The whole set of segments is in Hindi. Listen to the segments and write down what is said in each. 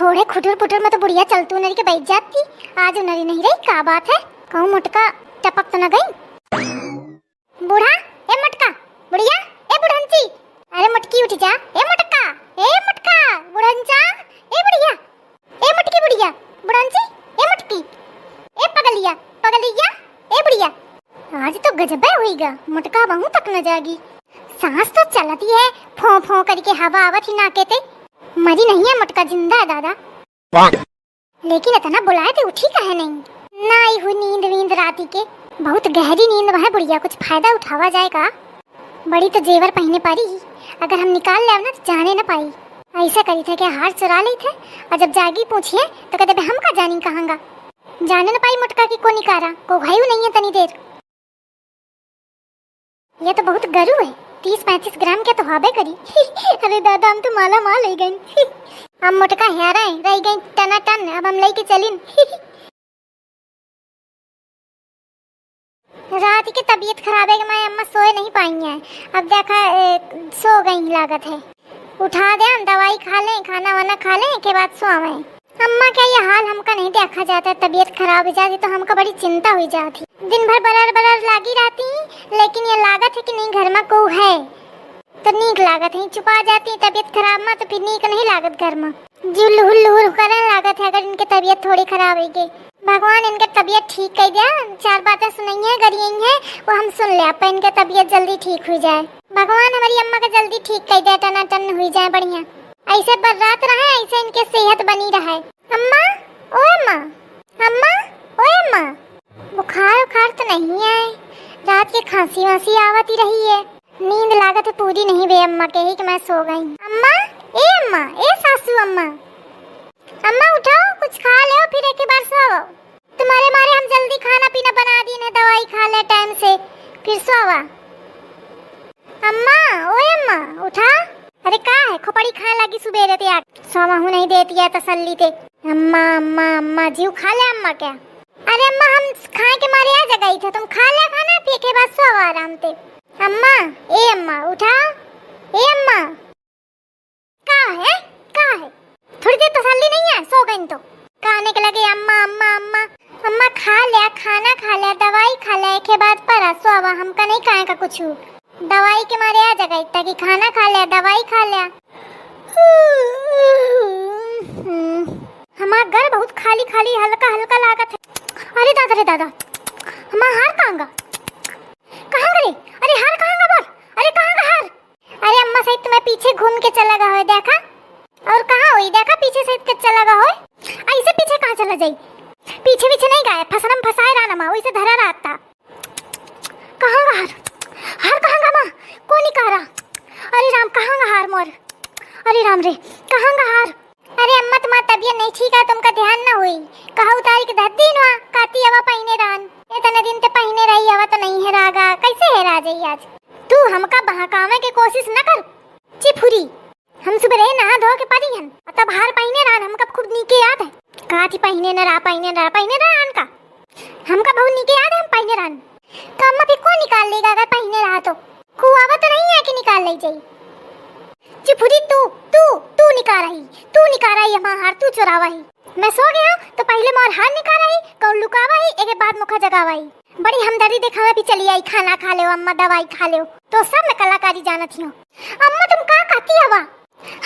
थोड़े खुटुर पुटुर में तो बुढ़िया चलतू नरी के बैठ जाती। आज नरी नहीं रही, क्या बात है? कहूँ मुटका टपक तो न गई। बूढ़ा ए मटका, बुढ़िया ए बुढ़ंची, अरे मटकी उठ जा। ए मटका, ए मटका बुढ़ंचा, ए बुढ़िया, ए मटकी बुढ़िया, बुढ़ंची, ए मटकी, ए पगलिया, पगलिया, ए बुढ़िया। आज तो गजब हुईगा, मुटका बहू तक न जागी। सांस तो चलती है, फो फो करके हवा आवत ही नाके ते। मरी नहीं है मटका, जिंदा है दादा। लेकिन इतना बुलाए थे उठी कहे नहीं। ना आई हुई नींद वींद राती के, बहुत गहरी नींद है बुढ़िया, कुछ फायदा उठावा जाएगा। बड़ी तो जेवर पहने पारी, अगर हम निकाल ले ना तो जाने न पाई। ऐसा करी थे कि हार चुरा ली थे, और जब जागी पूछिए तो कहते हम का जानी कहांगा। जाने न पाई मुटका की को निकारा, को भाई नहीं है तनी देर। ये तो बहुत गरु है, 30-35 ग्राम के तो हबे करी। अरे दादा हम तो माला माल ले गए। हम मुटका हेरा है, रह गई टना टन, अब हम लेके चलिन। रात की तबीयत खराब है कि मैं अम्मा सोए नहीं पाई है। अब देखा सो गई लागत है। उठा दे, दवाई खा लें, खाना वाना खा लें के बाद सोवे। अम्मा क्या ये हाल हमका नहीं देखा जाता, तबीयत खराब हो जाती तो हमका बड़ी चिंता हुई जाती। दिन भर बरर बरर लागी रहती, लेकिन ये लागत है कि नहीं घर में को है तो नीक लागत है। चुपा जाती तबीयत खराब में तो फिर नीक नहीं लागत घर में। जुल हुल करन लागत है अगर इनके तबीयत थोड़ी खराब होगी। भगवान इनके तबीयत ठीक कर दिया। 4 बातें सुनाई है, गरियाई है, वो हम सुन ले, अपन इनके तबीयत जल्दी ठीक हो जाए। भगवान हमारी अम्मा का जल्दी ठीक कर दिया, टना टन हुई जाए बढ़िया। ऐसे बर्रात रहे, ऐसे इनके सेहत बनी रहे। अम्मा ओ अम्मा, अम्मा ओ अम्मा। बुखार उखार तो नहीं है, रात के खांसी वांसी आवती रही है। नींद लागत है पूरी नहीं हुई अम्मा के ही कि मैं सो गई। अम्मा, ए सासू अम्मा, अम्मा उठाओ, कुछ खा लो फिर एक बार सो। तुम्हारे मारे हम जल्दी खाना पीना बना दी ने, दवाई खा ले टाइम से फिर सोवा। अम्मा ओए अम्मा उठा। अरे का है, खोपड़ी खाए लगी सुबेरे ते यार, सोवा हूं नहीं देती है तसल्ली ते। अम्मा अम्मा अम्मा जीव खा ले अम्मा क्या। अरे अम्मा हम खाए के मारे आ जगई थे, तुम खा ले खाना फिर के बाद सो आराम से। अम्मा ए अम्मा उठा, ए अम्मा का है, थोड़ी देर तसल्ली नहीं है, सो गई तो कहने के लगे अम्मा अम्मा अम्मा। अम्मा खा लिया, खाना खा लिया, दवाई खा लिया के बाद पर सोवा, हमका नहीं खाए का कुछ। दवाई के मारे आ जगई ताकि खाना खा लिया, दवाई खा लिया। हमारा घर बहुत खाली खाली हल्का हल्का लागत है। अरे दादा रे दादा, हमारा हार कहांगा, कहां गए? अरे हार कहांगा बोल, अरे कहांगा हार? अरे अम्मा सहित तुम्हें पीछे घूम के चला गया हो, देखा? और कहां हुई देखा, पीछे सहित के चला गया हो। ऐसे पीछे कहां चला जाई? पीछे पीछे नहीं गया, फसरम फसाए रहा ना, वैसे धरा रहता। कहांगा हार, हार कहांगा मां, को निकारा? अरे राम कहांगा हार मोर, अरे राम रे कहांगा हार? अरे अम्मा तुम्हारी तबीयत नहीं ठीक है, तुमका ध्यान ना हुई। कहा उतारी के धर दिन वा काती हवा पहिने रहन, इतने दिन ते पहिने रही हवा तो नहीं है रागा, कैसे है राजई आज? तू हमका बहकावे के कोशिश न कर चिफुरी। हम सुबह नहा धो के पड़ी हन, तब हार पहिने रहन, हमका खूब नीके याद है। काती पहिने न रहा, पहिने रहन का हमका बहुत नीके याद है, हम पहिने रहन। तो अम्मा फिर कौन निकाल लेगा अगर पहिने रहा तो? कुआवा तो नहीं है कि निकाल ले जाई। चिफुरी तू निकाल रही हमारा हार, तू चुरावा ही। मैं सो गया तो पहले मोर हार निकाल रही, कौन लुकावा ही, एक बाद मुखा जगावा ही। बड़ी हमदर्दी दिखावे भी चली आई, खाना खा ले अम्मा, दवाई खा ले, तो सब में कलाकारी जानत ही हो। अम्मा तुम का कहती हवा,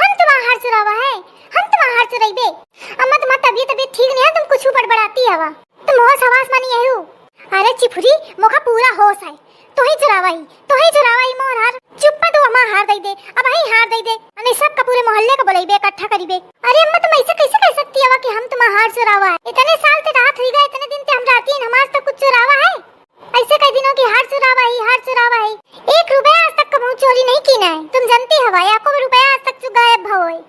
हम तुम्हारा हार चुरावा है, हम तुम्हारा हार चुराइबे। अम्मा तुम्हारी तबीयत ठीक नहीं है, तुम कुछ बड़बड़ाती हवा, तुम होश हवास मानी है। अरे चिफुरी मुखा पूरा होश है, तो ही चुरावा ही मोर हार। चुप तू हमारा हार दे दे, अब ही हार दे दे, अने सब का पूरे मोहल्ले का बुलाइबे, इकट्ठा करीबे। अरे अम्मा तुम ऐसे कैसे कह सकती है कि हम तुम्हारा हार चुरावा है? इतने साल से रात हुई गए, इतने दिन से हम राती हैं, हमारे तक कुछ चुरावा है? ऐसे कई दिनों की हार चुरावा है। 1 रुपया आज तक कभी चोरी नहीं की ना है, तुम जानती हवा, या को रुपया आज तक गायब भव है।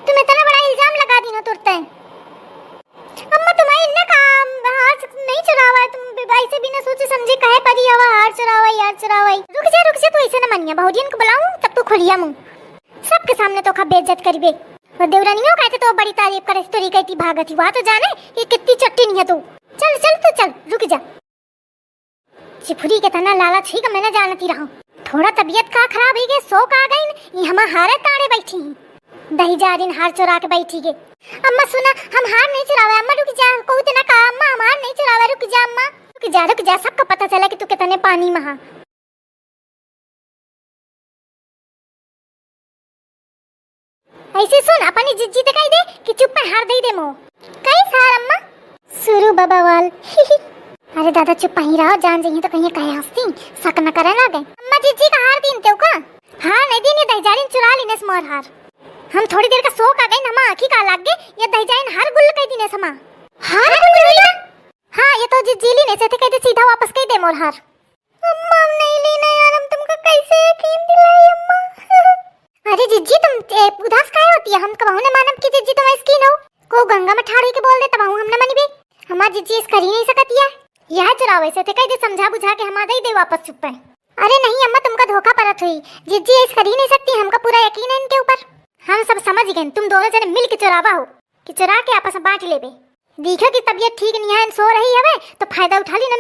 तुम इतना बड़ा इल्जाम लगा दी ना तुरंत। अम्मा तुम्हारे इतना काम हार नहीं चुरावा है, तुम ऐसे बिना सोचे समझे कहे परी हवा हार चुरावा है। रुक जा तू ऐसे न मनिया, बहुदिन को बुलाऊं तब तू खुलिया मुंह, सबके सामने तो खा बेइज्जत करबे। और देवरानियों कहते तो बड़ी तारीफ करे, तोरी कहती भागत ही, वहां तो जाने ये कितनी चट्टी नहीं है तू। चल रुक जा। चिफुरी के तना लालच ही का मैं जानती रहा, थोड़ा तबीयत का खराब ही गए, सो का गई ये हमारा हारे ताड़े बैठी। दही जा रही हार चुरा के बैठी गे। अम्मा सुना, हम हार नहीं चुरावे। अम्मा रुक जा, कहू तो ना कहा अम्मा हम हार नहीं चुरावे। रुक जा अम्मा, रुक जा, सबका पता चला कि तू कितने पानी में हा। ऐसे सुन, अपनी जिज्जी दिखाई दे कि चुप में हार दे मो। कई सार अम्मा शुरू बाबा वाल। अरे दादा चुप ही रहो, जान जाइए तो कहीं कहे हंसती शक न करे ना गए। अम्मा जिज्जी का हार दीन तेव का हार नहीं दीन, ये दहीजारिन चुरा लीने स्मोर हार। हम थोड़ी देर का शौक आ गई ना, मां आंखी का लग गए, ये दहीजारिन हार गुल कई दीने समा। हार गुल लीना? हां ये तो जिज्जी लीने से थे, कहते सीधा वापस कई दे मोर हार। अम्मा हम नहीं लेना यार, हम तुमको कैसे यकीन दिलाई अम्मा। अरे जिज्जी तुम उदास काहे होती है? हम कबहू ने मानब की जिज्जी तुम इसकी हो को गंगा में ठाड़ी के बोल दे तब हम न मनीबे। हमार जिज्जी इस कर ही नहीं सकती है, यह चुरावे से थे कह दे समझा बुझा के हम दे वापस चुप है। अरे नहीं अम्मा तुमका धोखा परत हुई, जिज्जी इस कर ही नहीं सकती, हमका पूरा यकीन है इनके ऊपर। हम सब समझ गए तुम दोनों जने मिल के चुरावा हो कि चुरा के आपस में बांट लेबे। देखो कि तबीयत ठीक नहीं है, सो रही हवे तो फायदा उठा ली ना,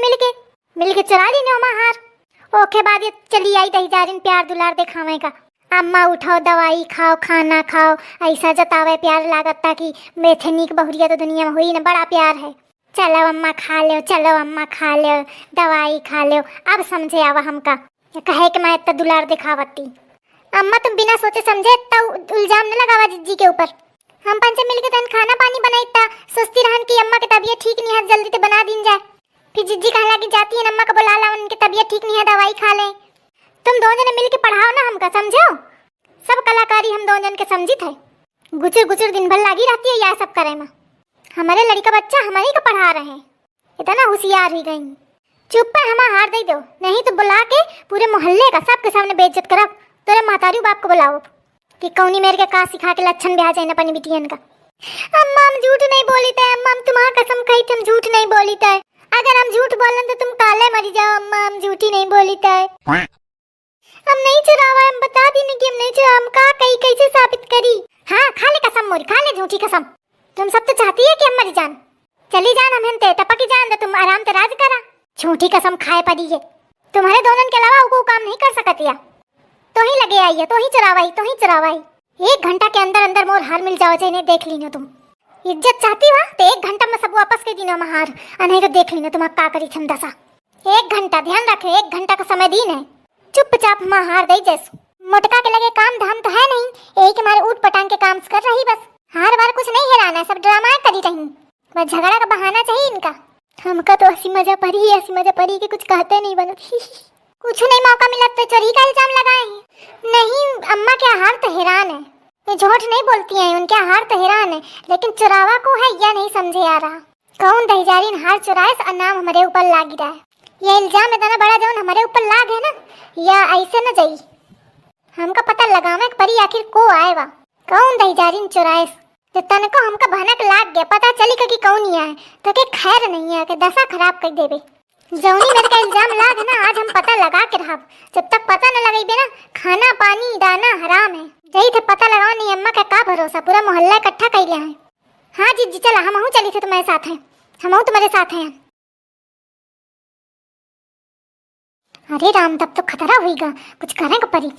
मिल के चुरा ली ना हार। ओके बाद ये चली आई दहीजारिन प्यार दुलार दिखावे का। अम्मा उठाओ दवाई खाओ खाना खाओ, ऐसा जतावे प्यार लागता कि मेथनिक बहुरिया तो दुनिया में हुई ना, बड़ा प्यार है। चलो अम्मा खा लो, चलो अम्मा खा लो, दवाई खा लो। अब समझे आवा हमका कहे कि मैं इतना दुलार दिखावती। अम्मा तुम बिना सोचे समझे तो इल्जाम न लगावा जिज्जी के ऊपर। हम पंचे मिलके तन खाना पानी बनाई था, सोचती रहन कि अम्मा की तबीयत ठीक नहीं है, जल्दी से बना दीन जाए। फिर जिज्जी कहने लगी जाती है अम्मा को बुला ला, उनकी तबीयत ठीक नहीं है, दवाई खा ले। तुम दोनों जने मिलके पढ़ाओ ना हमका, समझो? सब कलाकारी हम दोनों जन के समझी थे। गुचर गुचर दिन भर लगी रहती है यह सब करे में। हमारे लड़का बच्चा हमारे को पढ़ा रहे हैं, इतना होशियार ही गई। चुप पे हमारा हार दे दो, नहीं तो बुला के पूरे मोहल्ले का सबके सामने बेइज्जत करब। तेरे मातारी बाप को बुलाओ कि कौनी मेरे के का सिखा के लक्षण ब्याह जाए अपनी बिटियन का। अम्मा हम झूठ नहीं बोली थे अम्मा, हम तुम्हारा कसम खाई थी हम झूठ नहीं बोली थे। अगर हम झूठ बोलन तो तुम काले मरी जाओ अम्मा, हम झूठी नहीं बोली थे। हम नहीं चुरावा, हम बता दी नहीं कि हम नहीं चुरा। हम का कहीं कैसे साबित करी? हाँ खा ले कसम मोरी, खा ले झूठी कसम। तुम सब तो चाहती है कि हम मरी जान, चली जान हम हनते टपकी जान दे, तुम आराम से राज करा। झूठी कसम खाए पड़ी है, तुम्हारे दोनों के अलावा वो काम नहीं कर सकती है। तो ही लगे आई है, तो ही चुरावाई। 1 घंटा के अंदर अंदर मोर हार मिल जाओ, चाहिए देख ली ना तुम। इज्जत चाहती हो तो 1 घंटा में सब वापस के दिनों में हार, नहीं तो देख ली ना तुम का करी छम दशा। 1 घंटा ध्यान रखे, 1 घंटा का समय दिन है, चुपचाप मां हार दे जैसो। मोटका के लगे काम धाम तो है नहीं, यही के मारे ऊट पटांग के काम कर रही बस। हार बार कुछ नहीं हिलाना, सब ड्रामा करी रही, बस झगड़ा का बहाना चाहिए इनका। हमका तो हंसी मजा परी के कुछ कहते नहीं बनो। कुछ नहीं मौका मिला तो चोरी का इल्जाम लगाए। नहीं अम्मा के हार तो हैरान है, ये झूठ नहीं बोलती हैं, उनके हार तो हैरान है, लेकिन चुरावा को है या नहीं समझे आ रहा। कौन दहीजारिन हार चुराए और नाम हमारे ऊपर लागी रहा है। ये इल्जाम इतना बड़ा जौन हमारे ऊपर लाग है ना, या ऐसे न जाई। हमका पता लगावे परी आखिर को आएगा, कौन दहीजारिन चुराए। तो तन को हमका भनक लाग गया, पता चली कि कौन ही आए तो के खैर नहीं है कि दशा खराब कर देवे। जौनी मेरे का इल्जाम लाग है ना, आज हम पता लगा के रहा। जब तक पता न लगेबे ना, खाना पानी दाना हराम है। जही थे पता लगाओ नहीं अम्मा का भरोसा, पूरा मोहल्ला इकट्ठा कर लिया है। हाँ जी चला, हम चली थे तुम्हारे साथ हैं, हम तुम्हारे साथ हैं। अरे राम तब तो खतरा हुईगा, कुछ करेंगे परी।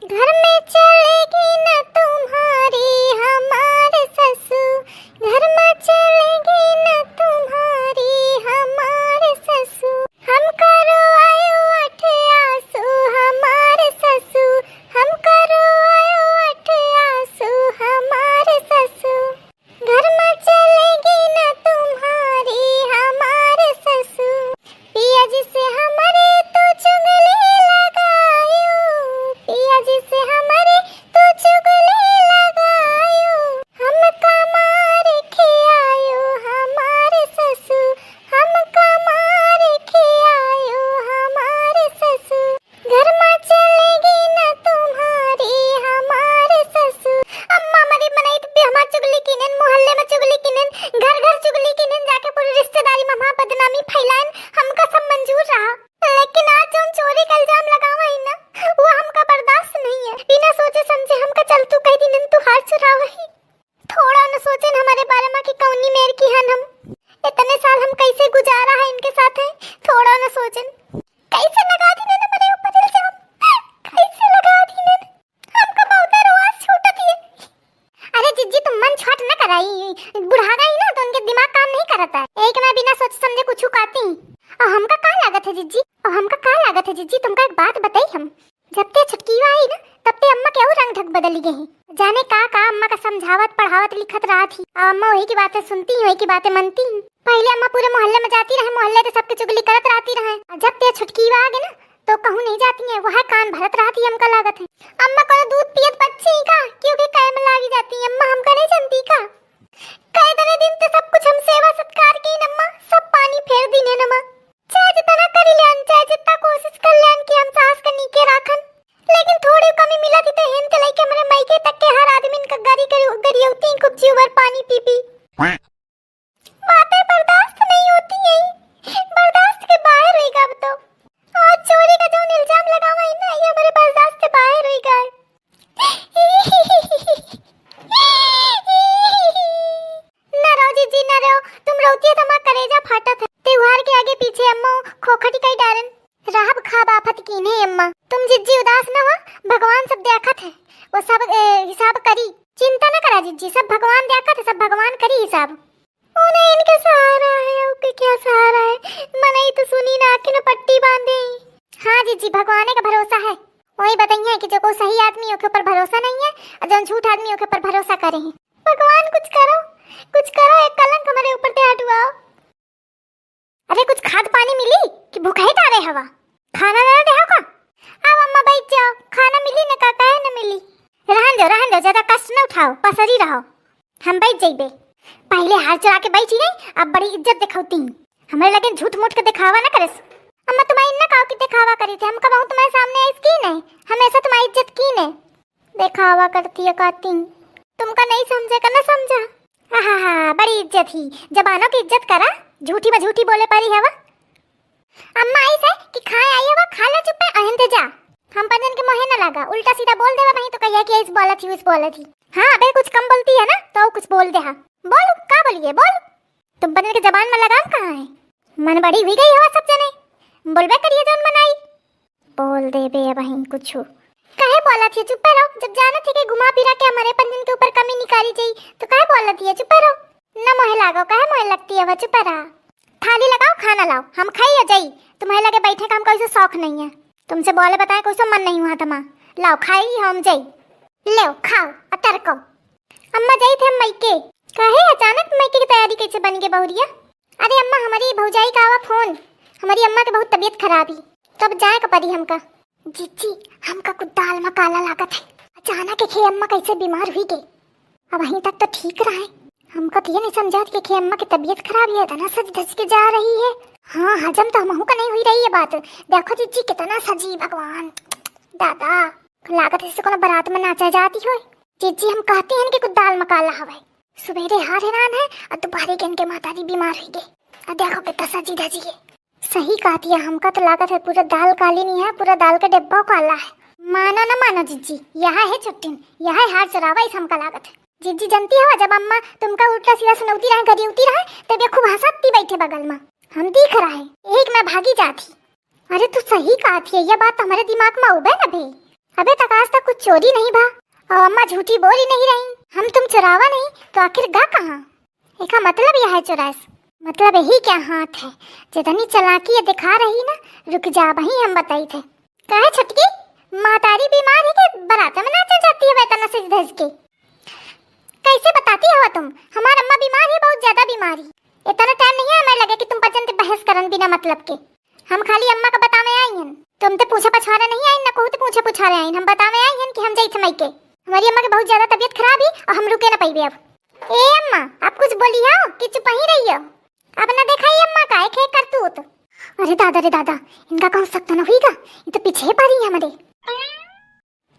घर में चलेगी न तुम्हारी हमारे ससुर, घर में चलेगी न तुम्हारी हमारे ससुर। हम करो आयो अठ आंसू हमारे ससुर, हम करो आयो अठ आंसू हमारे ससुर। घर में चलेगी न तुम्हारी हमारे ससुर, पिया जी से हमारे तो चुगली लगायो, पिया जी से हमारे तो चुगली लगायो। हम कमार के आयो हमारे ससुर, हम कमार के आयो हमारे ससुर। घर में चलेगी न तुम्हारी हमारे ससुर। अम्मा मरी बनाई तो भी हमार चुगली किनन, मोहल्ले में चुगली किनन, घर घर चुगली किनन, जाके पूरी रिश्तेदारी में हमार बदनामी फैलान। हमका सब मंजूर रहा, लेकिन आज जो चोरी का इल्जाम लगावा है ना, वो हमका बर्दाश्त नहीं है। बिना सोचे समझे हमका चल तू कह दिन तू हार चुरावा ही। थोड़ा न सोचन हमारे बारे में कि कौनी मेर की हन हम, इतने साल हम कैसे गुजारा है इनके साथ है। थोड़ा न सोचन कैसे लगा दी ने मेरे ऊपर इल्जाम, कैसे लगा दी ने। हमका बहुत रोज छूटत है, आई बुढ़ा गई ना, तो उनके दिमाग काम नहीं करता है। एक मैं बिना सोच समझे कुछ कहती। और हमका का लागत है जीजी, और हमका का लागत है जीजी, तुमका एक बात बताई हम। जब ते छुटकीवा आई ना, तब ते अम्मा के और रंग ढंग बदल गई। जाने का अम्मा का समझावत पढ़ावत लिखत रहा थी। और अम्मा वही की बातें सुनती, वही की बातें मनती। पहले अम्मा पूरे मोहल्ले में जाती रहे, मोहल्ले के सबके चुगली करत रहती रहे। जब ते छुटकीवा आ गई ना, तो कहूँ नहीं जाती है, वह कान भरत रहती। हमका लागत है अम्मा को दूध पियत बच्चे का, क्योंकि काय में लागी जाती है। अम्मा हमका नहीं जानती का, कई दिन तो सब कुछ हम सेवा सत्कार की नम्मा, सब पानी फेर दी ने नमा। चाहे जितना करी लेन, चाहे जितना कोशिश कर लेन कि हम सास के नीचे राखन, लेकिन थोड़ी कमी मिला थी तो हेन के लइके हमरे मायके तक के हर आदमी का गारी गरियौती कुछ उबर पानी पी पी। बातें बर्दाश्त नहीं होती है, बर्दाश्त के बाहर हुई अब तो। और चोरी का जो इल्जाम लगावा है ना, ये हमारे बर्दाश्त से बाहर हुई गए। ना रो जीजी ना रो, तुम रोती है तो हमारा कलेजा फाटत है। त्योहार के आगे पीछे अम्मा खोखटी कई डारन राहब खाब आफत की नहीं अम्मा। तुम जिज्जी उदास न हो, भगवान सब देखत है, वो सब हिसाब करी। चिंता न करा जिज्जी, सब भगवान देखत है, सब भगवान करी हिसाब। उन्हें इनके सहारा है, ओके क्या सहारा है, मनई तो सुनी ना कि न पट्टी बांधे। हाँ जिज्जी, भगवान का भरोसा है। वही बताइए कि जो कोई सही आदमी के ऊपर भरोसा नहीं है और जो झूठ आदमी के ऊपर भरोसा करे हैं। भगवान कुछ करो, कुछ करो, एक कलंक हमारे ऊपर ते हटवाओ। अरे कुछ खाद पानी मिली कि भूखे डाले हवा, खाना ना दे का। अब अम्मा बैठ जाओ, खाना मिली न का काहे न मिली। रहन दो, ज्यादा कष्ट न उठाओ, पसरी रहो, हम बैठ जाइबे। पहले हाथ चला के बैठी नहीं, अब बड़ी इज्जत दिखाती। हमारे लगे झूठ मूठ के दिखावा ना करे। अम्मा तुम्हारी न कहो कि दिखावा करी थे, हम कब तुम्हारे सामने आई की नहीं, हमेशा तुम्हारी इज्जत की ने। दिखावा करती है कहती, तुमका नहीं समझे का न समझा। हाँ, बड़ी इज्जत ही, जबानों की इज्जत करा, झूठी में झूठी बोले परी हवा। अम्मा आई से कि खाए आई हवा, खा ले चुप है अहंते जा। हम पंजन के मोहे न लगा, उल्टा सीधा बोल देवा नहीं तो कहिए कि इस बोला थी, उस बोला थी। हाँ अबे कुछ कम बोलती है ना तो कुछ बोल दे। हाँ बोल, का बोलिए बोल, तुम पंजन के जबान में लगाम कहाँ है। मन बड़ी हुई गई हवा सब जने, बोलबे करिए जोन मनाई। बोल दे बे बहन कुछ काहे बोला थी, चुप रहो। जब जाना थी कि घुमा फिरा के हमारे पंजन के ऊपर कमी निकाली जाई तो काहे बोला थी, चुप रहो। न मोहे लागो, काहे मोहे लगती है, वह चुप रहा। थाली लगाओ, खाना लाओ, हम खाई जाई। तुम्हें लगे बैठे का हम कोई शौक नहीं है, तुमसे बोले बताए कोई मन नहीं हुआ तमा। लाओ खाई, हम जाई, ले खाओ अतर को। अम्मा जाई थे हम मायके, काहे अचानक मायके की तैयारी कैसे बन गई बहुरिया। अरे अम्मा हमारी भौजाई का आवा फोन, हमारी अम्मा के बहुत तबीयत खराब ही, तब जाए का परी हमका। जीजी हमका कुछ दाल में काला लागत है, अचानक के अम्मा कैसे बीमार हुई गई। अब वहीं तक तो ठीक रहा है, हमका तो ये नहीं समझा कि अम्मा की तबीयत खराब है, तना सज धज के जा रही है। हाँ हजम तो हमहू का नहीं हुई रही है बात। देखो जीजी कितना सजी, भगवान दादा लागत है कोनो बारात में नाचा जाती हो। जीजी हम कहते हैं कि कुछ दाल में काला हवा, सुबेरे हार हैरान है और दोपहर के इनके माताजी बीमार हुई गई। अब देखो कितना सजी धजी है। सही कहती है, हमका तो लागत है पूरा दाल काली नहीं है, पूरा दाल का डिब्बा काला है। मानो न मानो जीजी, यहाँ है छुट्टी, यहाँ हार चरावा इस हमका लागत है। जीजी जानती हो जब अम्मा तुमका उल्टा सीधा सुनौती रहे, गरियौती रहे, तब ये खूब हंसती बैठे बगल में, हम दिख रहा है, एक मैं भागी जाती। अरे तू सही कहती है, ये बात हमारे दिमाग में उबे न भे। अबे तक आज तक कुछ चोरी नहीं भा और अम्मा झूठी बोली नहीं रही, हम तुम चुरावा नहीं तो आखिर गा कहाँ। एक मतलब यह है चुरास, मतलब यही क्या हाथ है, जितनी चालाकी ये दिखा रही ना, रुक जा वही हम बताई थे। कहे छटकी मातारी बीमार है कि बारात में नाचा जाती है वेतना से धज के, कैसे बताती हो तुम। हमारी अम्मा बीमार है, बहुत ज्यादा बीमारी, इतना टाइम नहीं है हमें लगे कि तुम पचन से बहस करन बिना मतलब के। हम खाली अम्मा का बतावे आई हैं, तुम तो पूछा पछारे नहीं आई, न कहू तो पूछे पुछारे आई, हम बतावे आई हैं कि हम जाई थे मायके। हमारी अम्मा की बहुत ज्यादा तबीयत खराब है और हम रुके न पाइबे। अब ए अम्मा आप कुछ बोली हो कि चुप ही रही हो, अब न दिखाई अम्मा का एक एक करतूत। अरे दादा इनका कौन सकता न हुईगा, ये तो पीछे पड़ी है हमारे।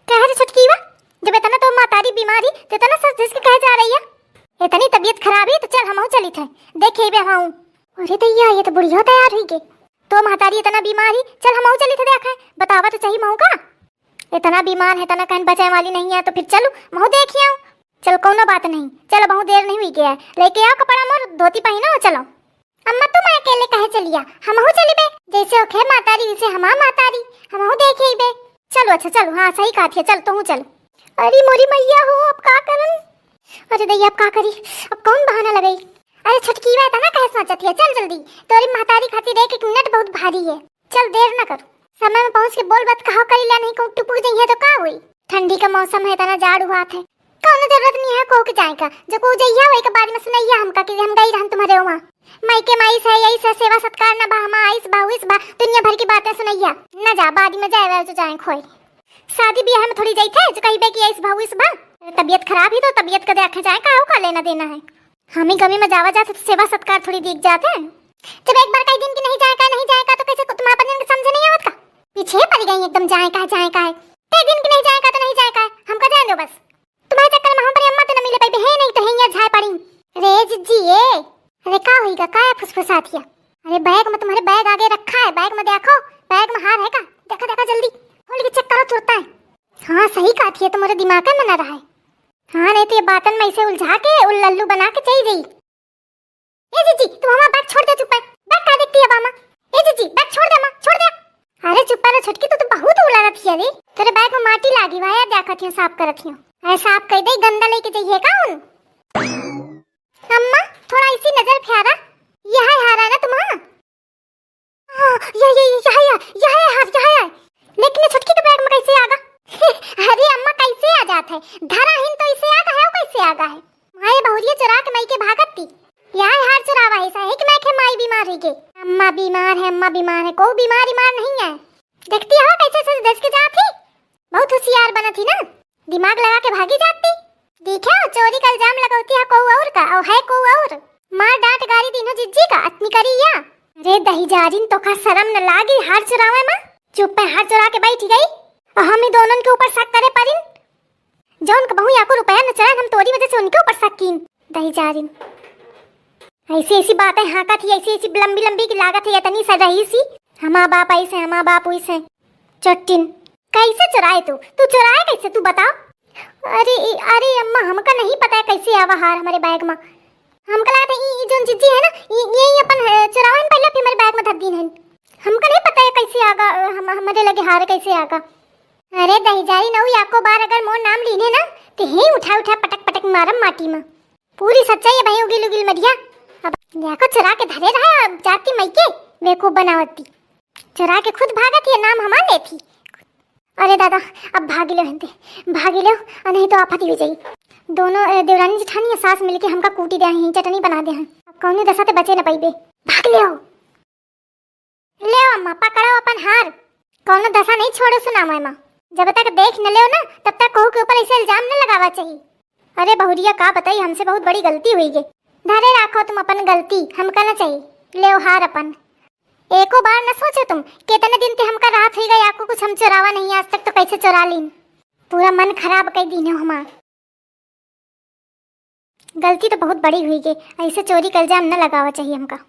कह रही छुटकी वा, जब इतना तो मातारी बीमारी तो इतना सच धज के कह जा रही है, इतनी तबीयत खराब है तो चल हम चली थे देखे बे हम। अरे दैया ये तो बुढ़िया तैयार हुई गे, तो मातारी इतना बीमार ही, चल हम चली थे देखा, बतावा तो चाहिए महू का। इतना बीमार है, इतना कहन बचाने वाली नहीं है तो फिर चलो महू देखिए आओ। चल कोनो बात नहीं, चलो बहुत देर नहीं हुई गया, लेके आओ कपड़ा मोर धोती पहनो चलो। अम्मा तुम अकेले कहे चलिया, हमहू चली बे, जैसे ओखे मातारी वैसे हमा मातारी, हमहू देखे बे। चलो अच्छा चलो, हाँ सही कहती है, चल तू चल। अरे मोरी मैया हो अब का करन, अरे दैया अब का करी, अब कौन बहाना लगई। अरे छटकी वा तना कहे सोचत है, चल जल्दी, तोरी महतारी खातिर 1 मिनट बहुत भारी है। चल देर न कर, समय में पहुंच के बोल बात कहो करी ला, नहीं को टुपुक जइए तो का होई। ठंडी का मौसम है, तना जाड़ हुआ है, कौनो जरूरत नहीं है को के जाए का। जो को जइया वही के बाद में सुनैया हमका कि हम गई रहन तुम्हारे वहां। माई के माई से यही से सेवा सत्कार न बा, हम आइस बाहुइस बा, दुनिया भर की बातें सुनैया न जा, बाद में जाए तो जाए खोई। शादी ब्याह में थोड़ी जाई थे जो कहिबे कि आइस बाहुइस बा। तबीयत खराब ही तो तबीयत का देखे जाए का लेना देना है। हम ही गमी में जावा जाते तो सेवा सत्कार थोड़ी दिख जाते हैं। जब एक बार कई दिन की नहीं जाएगा तो कैसे तुम अपन दिन समझ नहीं आवत का। पीछे पड़ गई एकदम, जाए का है कई दिन की नहीं जाएगा तो नहीं जाएगा, हमका जान दो बस। तुम्हारे चक्कर में हम पर अम्मा तो न मिले पाई है, नहीं तो हैया झाए पड़ी रे जिज्जी। अरे का होईगा, का फुसफुसातिया। अरे बैग में तुम्हारे बैग आगे रखा है, बैग में देखो, बैग में हार है का, देखा जल्दी खोल के चेक करो तुरता है। हाँ सही कहती है, तुम्हारे दिमाग में न रहा है। हाँ नहीं तो ये बातन में इसे उलझा के उल्लू बना के चली गई। ए जीजी तुम हमारा बैग छोड़ दे, चुप है, बैग का देखती है मामा। ए जीजी बैग छोड़ दे मां, छोड़ दे। अरे चुप रे छटकी, तो तुम बहुत उड़ा रही है रे, तेरे बैग में माटी लागी हुआ है, देखत हूं साफ करत हूं। अरे साफ कर दे, गंदा लेके जाइए का उन। अम्मा थोड़ा इसी नजर फेरा, यह हारा ना तुम्हारा। हां यह है, लेकिन छटकी के बैग में कैसे आगा। अरे अम्मा कैसे आ जात है, धरा हिन तो इसे आगा है, कैसे आगा है। माए बहुरिया चुरा के मई के भागत थी, यार हार चुरावा ऐसा है कि मैं के माई बीमार है के। अम्मा बीमार है, कोई बीमार नहीं है। देखती हो कैसे सच दस के जात थी, बहुत होशियार बना थी ना, दिमाग लगा के भागी जाती। देखा चोरी का इल्जाम लगाती है को और का, और है को और मार डांट गारी तीनों जिज्जी का अतनी करिया। अरे दही जारिन तो का शर्म न लागी, हार चुरावे मां। चुप पे हार चुरा के बैठ गई और हम ही दोनों के ऊपर शक करे परिन। जौन का बहू याको रुपया न चढ़ा, हम तोरी वजह से उनके ऊपर शक कीन। दही जारिन ऐसी बातें हाका थी, ऐसी लंबी की लागत है, इतनी सर रही सी। हमा बाप ऐसे, हमा बाप वैसे। चट्टिन कैसे चुराए तू चुराए कैसे, तू बता। अरे अम्मा हमका नहीं पता कैसे आवा हार हमारे बैग में। हमका लगा था ये जो जिज्जी है ना, ये अपन चुरावन पहले फिर हमारे बैग में धर दीन है। हमका नहीं पता है कैसे आगा, हमारे लगे हार कैसे आगा। अरे दही जारी नौ याको बार अगर मोर नाम लीने ना तो ही उठा पटक मारम माटी में। पूरी सच्चाई है भाई, उगिल मरिया। अब याको चुरा के धरे रहा, अब जाती मई के बेवकूफ बनावती, चुरा के खुद भागत ये नाम हमार लेती। अरे दादा अब भागी लो और नहीं तो आफत ही हो जाई। दोनों देवरानी जेठानी सास मिलके हमका कूटी दे हैं, चटनी बना दे हैं, कौन दशा ते बचे न पाइबे। भाग ले अम्मा, पकड़ो अपन हार, कौन दशा नहीं छोड़ो सुना मां। जब तक देख न ले ना तब तक कहू के ऊपर ऐसे इल्जाम न लगावा चाहिए। अरे बहुरिया का बताई, हमसे बहुत बड़ी गलती हुई है। धरे राखो तुम अपन गलती, हमका न चाहिए। ले हार अपन, एको बार न सोचो तुम कितने दिन ते हमका रात हुई गई, आपको कुछ हम चुरावा नहीं आज तक, तो कैसे चुरा लीन। पूरा मन खराब कर दी हो हमार। गलती तो बहुत बड़ी हुई है, ऐसे चोरी का इल्जाम न लगावा चाहिए हमका।